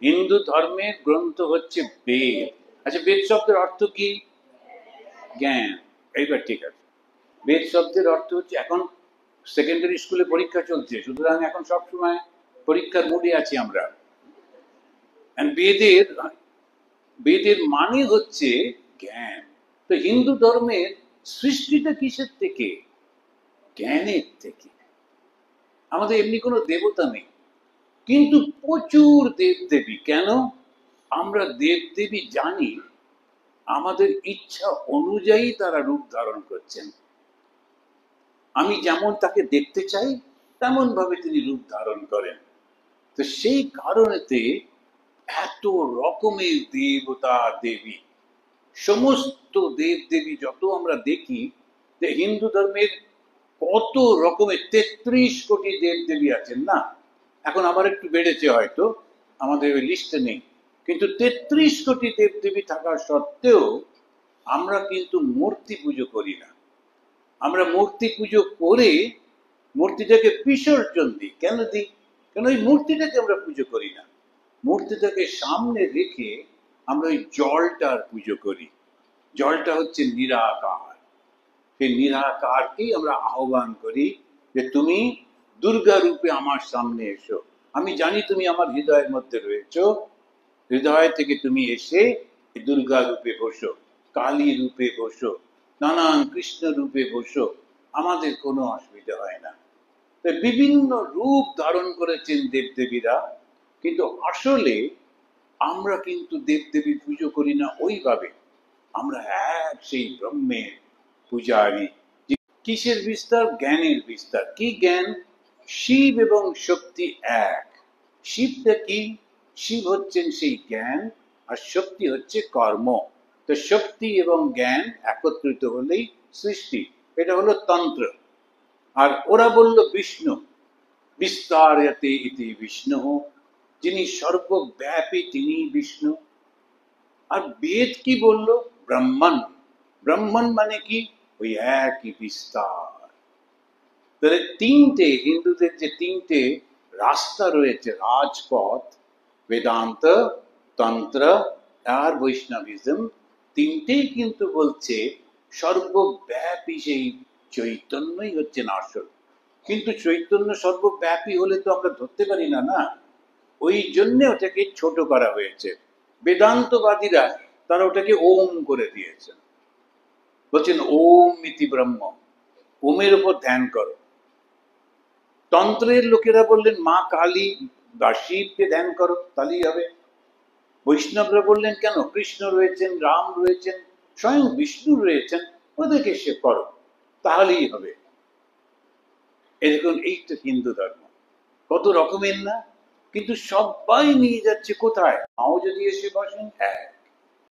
হিন্দু ধর্মের গ্রন্থ হচ্ছে বেদ। আচ্ছা, বেদ শব্দের অর্থ কি? জ্ঞান। এইবার ঠিক আছে, বেদ শব্দের অর্থ হচ্ছে, এখন সেকেন্ডারি স্কুলে পরীক্ষা চলছে, সুতরাং এখন সবসময় পরীক্ষার মুডে আছি আমরা। বেদের বেদের মানে হচ্ছে জ্ঞান। তো হিন্দু ধর্মের সৃষ্টিটা কিসের থেকে? জ্ঞানের থেকে। আমাদের এমনি কোনো দেবতা নেই, কিন্তু প্রচুর দেবদেবী। কেন? আমরা দেবদেবী জানি আমাদের ইচ্ছা অনুযায়ী তারা রূপ ধারণ করছেন। আমি যেমন তাকে দেখতে চাই তেমন ভাবে তিনি রূপ ধারণ করেন। তো সেই কারণেতে এত রকমের দেবতা দেবী, সমস্ত দেব দেবী যত আমরা দেখি, যে হিন্দু ধর্মের কত রকমের ৩৩ কোটি দেব দেবী আছেন না। এখন আবার একটু বেড়েছে হয়তো, আমাদের ওই লিস্টে নেই, কিন্তু ৩৩ কোটি দেব দেবী থাকা সত্ত্বেও আমরা কিন্তু মূর্তি পুজো করি না। আমরা মূর্তি পুজো করে মূর্তিটাকে বিসর্জন দিই। কেন দিই? কেন ওই মূর্তিটাকে আমরা পুজো করি না, মূর্তিটাকে সামনে রেখে আমরা ওই জলটার পুজো করি। জলটা হচ্ছে নিরাকার। সেই নিরাকারকেই আমরা আহ্বান করি যে তুমি দুর্গা রূপে আমার সামনে এসো। আমি জানি তুমি আমার হৃদয়ের মধ্যে রয়েছো, হৃদয় থেকে তুমি এসে দুর্গা রূপে বসো, কালী রূপে বসো, নানান কৃষ্ণ রূপে বসো, আমাদের কোনো অসুবিধা হয় না। তো বিভিন্ন রূপ ধারণ করেছেন দেবদেবীরা, কিন্তু আসলে আমরা কিন্তু দেবদেবী পুজো করি না ওইভাবে। আমরা এক সেই ব্রহ্মের পূজারী। কিসের বিস্তার? জ্ঞানের বিস্তার। কি জ্ঞান? শিব এবং শক্তি এক। শিবটা কি? শিব হচ্ছেন সেই জ্ঞান, আর শক্তি হচ্ছে কর্ম। তো শক্তি এবং জ্ঞান একত্রিত হলেই সৃষ্টি। এটা হলো তন্ত্র। আর ওরা বলল বিষ্ণু, বিস্তারয়তে ইতি বিষ্ণু, যিনি সর্বব্যাপী তিনি বিষ্ণু। আর বেদ কি বলল? ব্রাহ্মণ। ব্রাহ্মণ মানে কি? ওই একই বিস্তার। তাহলে তিনটে, হিন্দুদের যে তিনটে রাস্তা রয়েছে, রাজপথ, বেদান্ত, তন্ত্র আর বৈষ্ণবিজম, তিনটেই কিন্তু বলছে সর্বব্যাপী সেই চৈতন্যই হচ্ছেন আসল। কিন্তু চৈতন্য সর্বব্যাপী হলে তো আমরা ধরতে পারি না, না? ওই জন্য ওটাকে ছোট করা হয়েছে। বেদান্তবাদীরা তারা ওটাকে ওম করে দিয়েছেন, বলছেন ওম ইতি ব্রহ্ম, ওমের উপর ধ্যান করো। তন্ত্রের লোকেরা বললেন মা কালী বা শিবকে ধ্যান করো, তাহলেই হবে। বৈষ্ণবরা বললেন কেন? কৃষ্ণ রয়েছেন, রাম রয়েছেন, স্বয়ং বিষ্ণু রয়েছেন, ওদেরকে সে করো, তাহলেই হবে। এরকম এইটা হিন্দু ধর্ম। কত রকমের না, কিন্তু সবাই নিয়ে যাচ্ছে কোথায়? মাও যদি এসে বসেন, হ্যাঁ